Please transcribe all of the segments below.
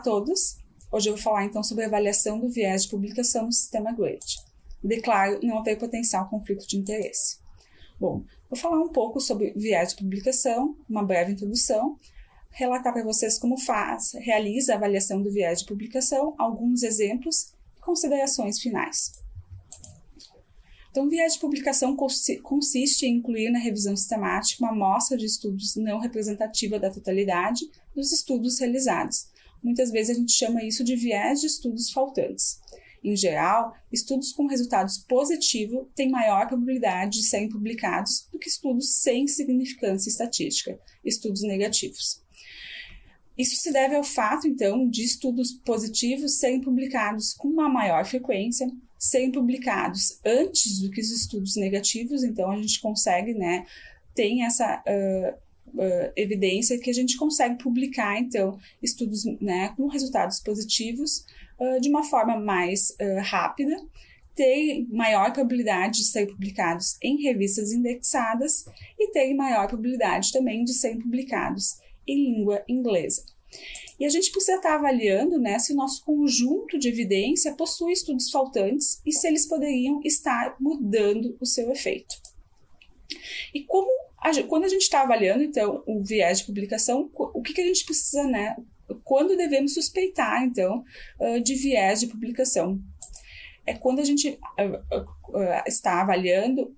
todos! Hoje eu vou falar então sobre a avaliação do viés de publicação no sistema GRADE. Declaro não haver potencial conflito de interesse. Bom, vou falar um pouco sobre viés de publicação, uma breve introdução, relatar para vocês como realiza a avaliação do viés de publicação, alguns exemplos e considerações finais. Então, o viés de publicação consiste em incluir na revisão sistemática uma amostra de estudos não representativa da totalidade dos estudos realizados. Muitas vezes a gente chama isso de viés de estudos faltantes. Em geral, estudos com resultados positivos têm maior probabilidade de serem publicados do que estudos sem significância estatística, estudos negativos. Isso se deve ao fato, então, de estudos positivos serem publicados com uma maior frequência, serem publicados antes do que os estudos negativos, então a gente consegue, tem essa evidência que a gente consegue publicar, então, estudos com resultados positivos de uma forma mais rápida, ter maior probabilidade de serem publicados em revistas indexadas e ter maior probabilidade também de serem publicados em língua inglesa. E a gente precisa estar avaliando se o nosso conjunto de evidência possui estudos faltantes e se eles poderiam estar mudando o seu efeito. E quando a gente está avaliando, então, o viés de publicação, o que a gente precisa, quando devemos suspeitar, então, de viés de publicação? É quando a gente está avaliando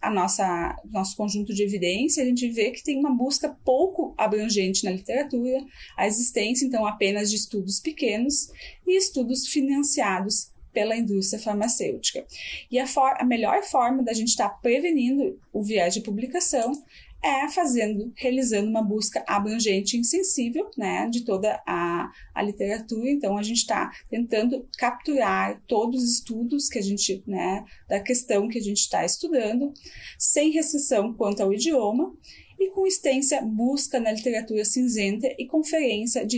nosso conjunto de evidência, a gente vê que tem uma busca pouco abrangente na literatura, a existência, então, apenas de estudos pequenos e estudos financiados pela indústria farmacêutica. E a melhor forma da gente estar prevenindo o viés de publicação é realizando uma busca abrangente e insensível, de toda a literatura. Então, a gente está tentando capturar todos os estudos que a gente, da questão que a gente está estudando, sem restrição quanto ao idioma, e com extensa busca na literatura cinzenta e conferência de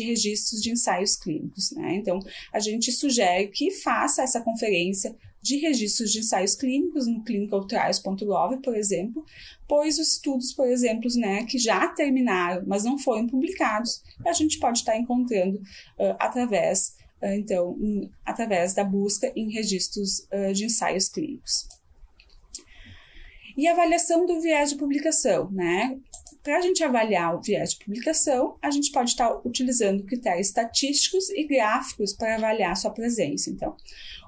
registros de ensaios clínicos. Então, a gente sugere que faça essa conferência de registros de ensaios clínicos no clinicaltrials.gov, por exemplo, pois os estudos, por exemplo, que já terminaram, mas não foram publicados, a gente pode estar encontrando através da busca em registros de ensaios clínicos. E a avaliação do viés de publicação, Para a gente avaliar o viés de publicação, a gente pode estar utilizando critérios estatísticos e gráficos para avaliar sua presença. Então,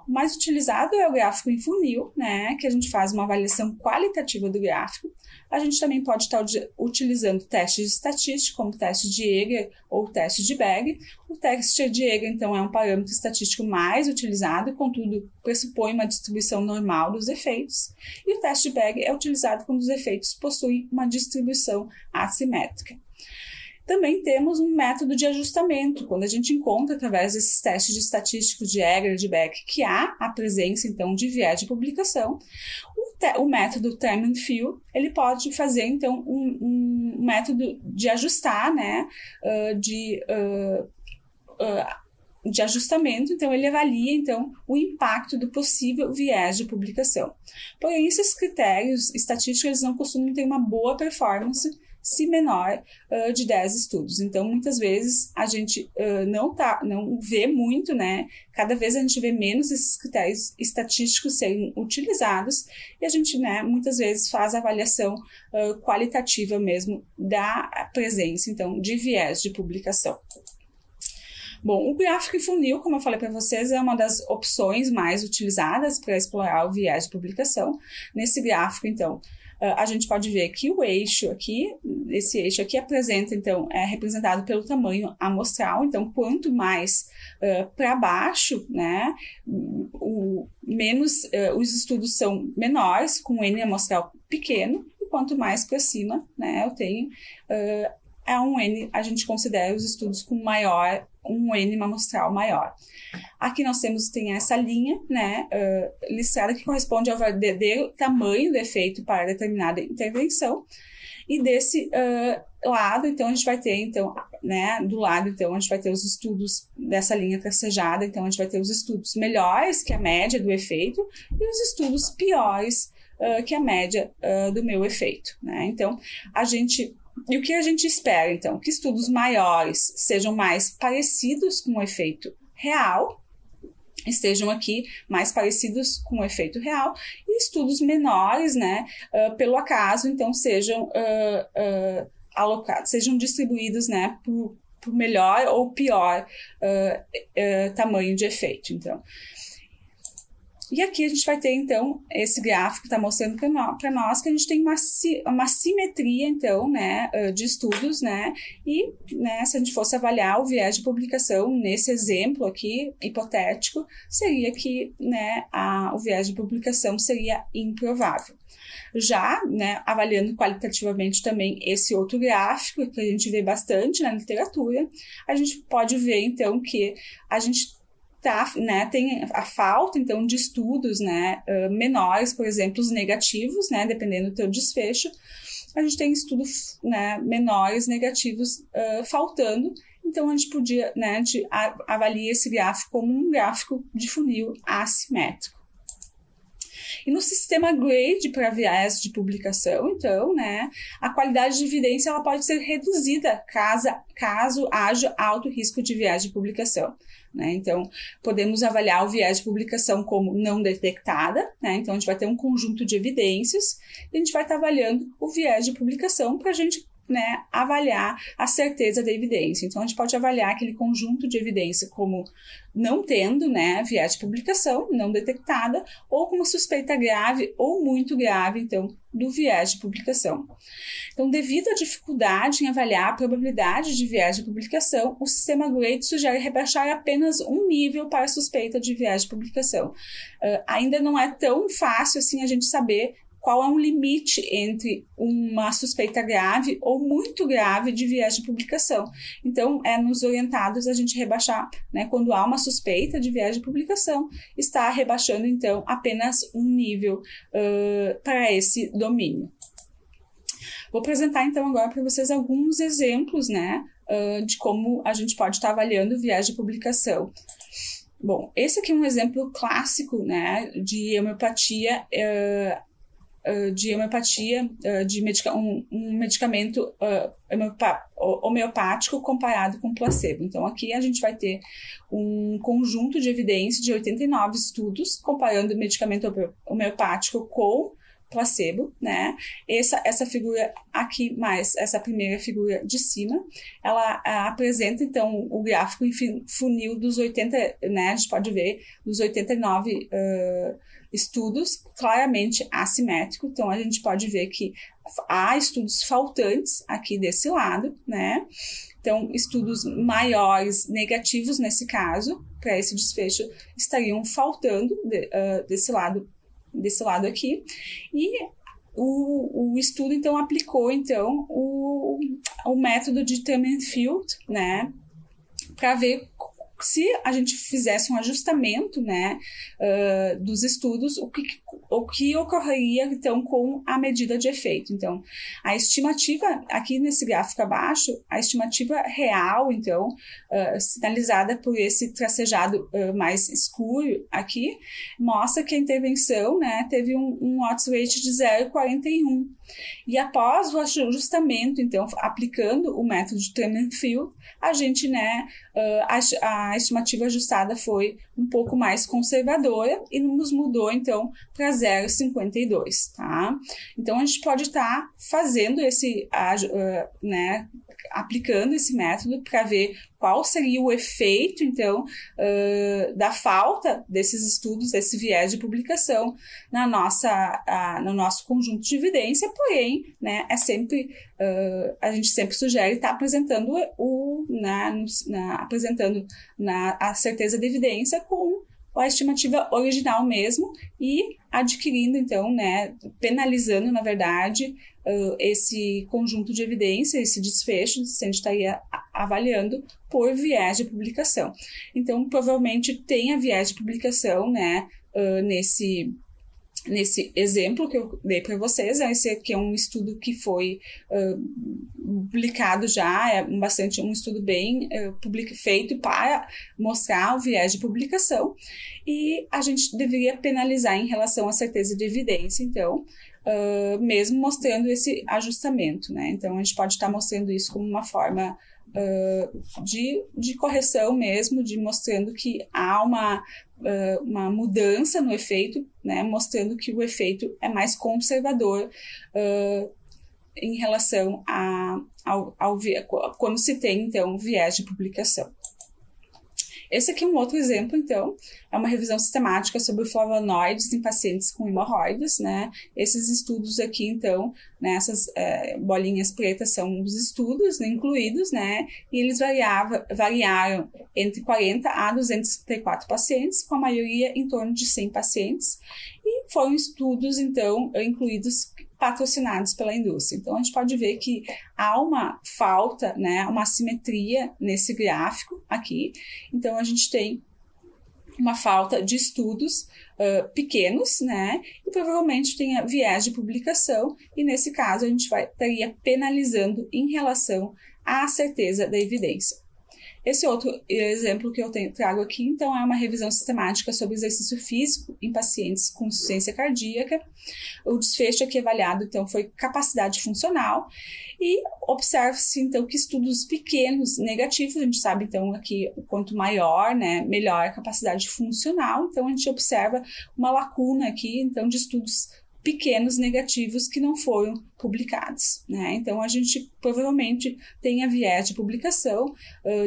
o mais utilizado é o gráfico em funil, que a gente faz uma avaliação qualitativa do gráfico. A gente também pode estar utilizando testes estatísticos, como o teste de Eger ou o teste de Berg. O teste de Eger, então, é um parâmetro estatístico mais utilizado, contudo, pressupõe uma distribuição normal dos efeitos. E o teste de Berg é utilizado quando os efeitos possuem uma distribuição assimétrica. Também temos um método de ajustamento, quando a gente encontra, através desses testes de estatísticos de Eger e de Beck, que há a presença, então, de viés de publicação. O método Term and Fill, ele pode fazer, então, um método de ajustar, de ajustamento, então ele avalia, então, o impacto do possível viés de publicação. Porém, esses critérios estatísticos, eles não costumam ter uma boa performance se menor de 10 estudos. Então, muitas vezes, a gente não vê muito, Cada vez a gente vê menos esses critérios estatísticos serem utilizados e a gente, muitas vezes faz a avaliação qualitativa mesmo da presença, então, de viés de publicação. Bom, o gráfico em funil, como eu falei para vocês, é uma das opções mais utilizadas para explorar o viés de publicação. Nesse gráfico, então, a gente pode ver que o eixo aqui, esse eixo aqui apresenta, então, é representado pelo tamanho amostral. Então, quanto mais para baixo, os estudos são menores, com N amostral pequeno, e quanto mais para cima, eu tenho, a gente considera os estudos com um N amostral maior. Aqui nós tem essa linha, listrada, que corresponde ao verdadeiro tamanho do efeito para determinada intervenção. E desse lado, então, a gente vai ter, do lado, então, a gente vai ter os estudos dessa linha tracejada, então, a gente vai ter os estudos melhores que a média do efeito e os estudos piores que a média do meu efeito, Então, a gente E o que a gente espera, então? Que estudos maiores sejam mais parecidos com o efeito real, estejam aqui mais parecidos com o efeito real, e estudos menores, né, pelo acaso, então sejam alocados, sejam distribuídos, né, por melhor ou pior tamanho de efeito, então. E aqui a gente vai ter, então, esse gráfico que está mostrando para nós que a gente tem uma simetria, então, né, de estudos, né, e, né, se a gente fosse avaliar o viés de publicação nesse exemplo aqui, hipotético, seria que, né, o viés de publicação seria improvável. Já, né, avaliando qualitativamente também esse outro gráfico, que a gente vê bastante na literatura, a gente pode ver, então, que a gente tem a falta, então, de estudos, né, menores, por exemplo, os negativos, né, dependendo do teu desfecho, a gente tem estudos, né, menores negativos faltando, então a gente podia, né, avaliar esse gráfico como um gráfico de funil assimétrico. E no sistema GRADE para viés de publicação, então, né, a qualidade de evidência ela pode ser reduzida caso haja alto risco de viés de publicação. Né? Então, podemos avaliar o viés de publicação como não detectada, né? Então a gente vai ter um conjunto de evidências e a gente vai estar avaliando o viés de publicação para a gente, né, avaliar a certeza da evidência. Então, a gente pode avaliar aquele conjunto de evidência como não tendo, né, viés de publicação, não detectada, ou com uma suspeita grave ou muito grave, então, do viés de publicação. Então, devido à dificuldade em avaliar a probabilidade de viés de publicação, o sistema GRADE sugere rebaixar apenas um nível para a suspeita de viés de publicação. Ainda não é tão fácil assim a gente saber qual é um limite entre uma suspeita grave ou muito grave de viés de publicação. Então, nos orientados a gente rebaixar, né, quando há uma suspeita de viés de publicação, está rebaixando, então, apenas um nível para esse domínio. Vou apresentar, então, agora para vocês alguns exemplos, né, de como a gente pode estar avaliando o viés de publicação. Bom, esse aqui é um exemplo clássico, né, de homeopatia, um medicamento homeopático comparado com placebo. Então, aqui a gente vai ter um conjunto de evidências de 89 estudos comparando o medicamento homeopático com placebo, né? Essa figura aqui, mais essa primeira figura de cima, ela apresenta, então, o gráfico em funil dos 80, né? A gente pode ver dos 89 estudos claramente assimétrico, então a gente pode ver que há estudos faltantes aqui desse lado, né? Então, estudos maiores negativos nesse caso, para esse desfecho, estariam faltando desse lado aqui, e o estudo, então, aplicou, então, o método de Thurman-Field, né, para ver se a gente fizesse um ajustamento, né, dos estudos, o que ocorreria, então, com a medida de efeito. Então, a estimativa, aqui nesse gráfico abaixo, a estimativa real, então, sinalizada por esse tracejado mais escuro aqui, mostra que a intervenção, né, teve um odds rate de 0,41. E após o ajustamento, então, aplicando o método de Thurman-Field, a gente, né, a estimativa ajustada foi um pouco mais conservadora e nos mudou, então, para 0,52, tá? Então, a gente pode estar fazendo né, aplicando esse método para ver qual seria o efeito, então, da falta desses estudos, desse viés de publicação no nosso conjunto de evidência, porém, né, a gente sempre sugere estar apresentando a certeza da evidência com a estimativa original mesmo e adquirindo, então, né, penalizando, na verdade, esse conjunto de evidência, esse desfecho, se a gente estaria avaliando por viés de publicação. Então, provavelmente tenha viés de publicação, né, nesse exemplo que eu dei para vocês. Esse aqui é um estudo que foi publicado já, um estudo bem feito para mostrar o viés de publicação, e a gente deveria penalizar em relação à certeza de evidência, então, mesmo mostrando esse ajustamento, né? Então, a gente pode estar mostrando isso como uma forma de correção mesmo, de mostrando que há uma mudança no efeito, né? Mostrando que o efeito é mais conservador em relação quando se tem, então, viés de publicação. Esse aqui é um outro exemplo, então, é uma revisão sistemática sobre flavonoides em pacientes com hemorroidas, né? Esses estudos aqui, então, né, essas bolinhas pretas são os estudos, né, incluídos, né? E eles variaram entre 40 a 234 pacientes, com a maioria em torno de 100 pacientes, e foram estudos, então, incluídos patrocinados pela indústria. Então, a gente pode ver que há uma falta, né, uma assimetria nesse gráfico aqui. Então, a gente tem uma falta de estudos pequenos, né, e provavelmente tenha viés de publicação, e nesse caso a gente estaria penalizando em relação à certeza da evidência. Esse outro exemplo que eu trago aqui, então, é uma revisão sistemática sobre exercício físico em pacientes com insuficiência cardíaca. O desfecho aqui avaliado, então, foi capacidade funcional, e observa-se, então, que estudos pequenos negativos, a gente sabe, então, aqui, quanto maior, né, melhor a capacidade funcional, então, a gente observa uma lacuna aqui, então, de estudos pequenos negativos que não foram publicados, né? Então, a gente provavelmente tenha viés de publicação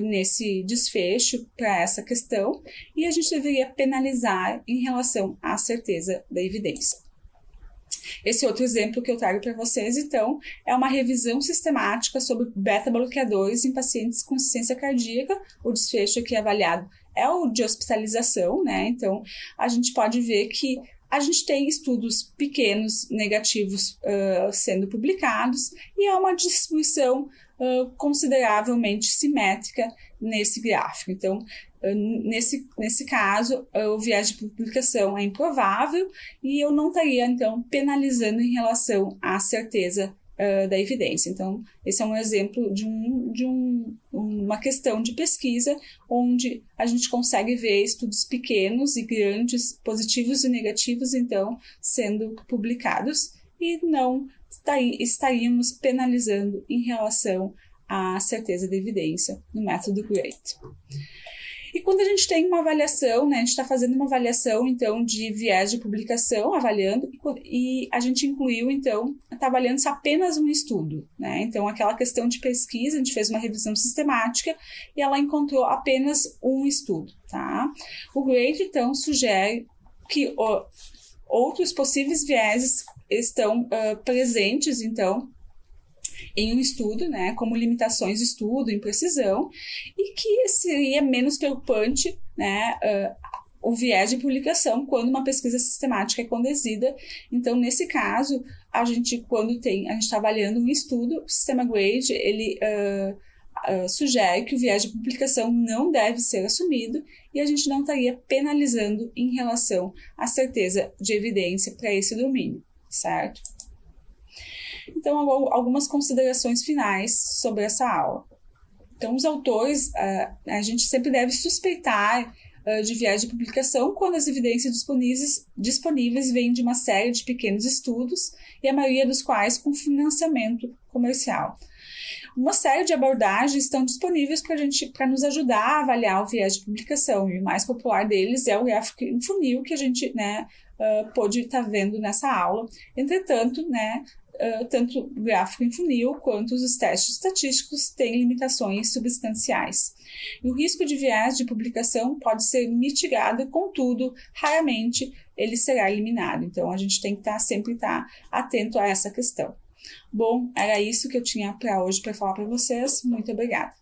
nesse desfecho para essa questão, e a gente deveria penalizar em relação à certeza da evidência. Esse outro exemplo que eu trago para vocês, então, é uma revisão sistemática sobre beta-bloqueadores em pacientes com insuficiência cardíaca. O desfecho aqui avaliado é o de hospitalização, né? Então, a gente pode ver que a gente tem estudos pequenos negativos sendo publicados, e há uma distribuição consideravelmente simétrica nesse gráfico. Então, nesse caso, o viés de publicação é improvável, e eu não estaria, então, penalizando em relação à certeza da evidência. Então, esse é um exemplo de uma questão de pesquisa onde a gente consegue ver estudos pequenos e grandes, positivos e negativos, então, sendo publicados, e não estaríamos penalizando em relação à certeza da evidência no método GRADE. E quando a gente tem uma avaliação, né, a gente está fazendo uma avaliação, então, de viés de publicação, avaliando, e a gente incluiu, então, está avaliando apenas um estudo, né? Então, aquela questão de pesquisa, a gente fez uma revisão sistemática e ela encontrou apenas um estudo, tá? O GRADE, então, sugere que outros possíveis vieses estão presentes, então, em um estudo, né, como limitações de estudo, imprecisão, e que seria menos preocupante, né, o viés de publicação quando uma pesquisa sistemática é conduzida. Então, nesse caso, quando a gente está avaliando um estudo, o sistema GRADE, ele sugere que o viés de publicação não deve ser assumido, e a gente não estaria penalizando em relação à certeza de evidência para esse domínio, certo? Então, algumas considerações finais sobre essa aula. Então, os autores, a gente sempre deve suspeitar de viés de publicação quando as evidências disponíveis vêm de uma série de pequenos estudos, e a maioria dos quais com financiamento comercial. Uma série de abordagens estão disponíveis para nos ajudar a avaliar o viés de publicação, e o mais popular deles é o gráfico em funil, que a gente, né, pôde estar vendo nessa aula. Entretanto, né, tanto o gráfico em funil quanto os testes estatísticos têm limitações substanciais. E o risco de viés de publicação pode ser mitigado, contudo, raramente ele será eliminado. Então, a gente tem que sempre estar atento a essa questão. Bom, era isso que eu tinha para hoje para falar para vocês. Muito obrigada.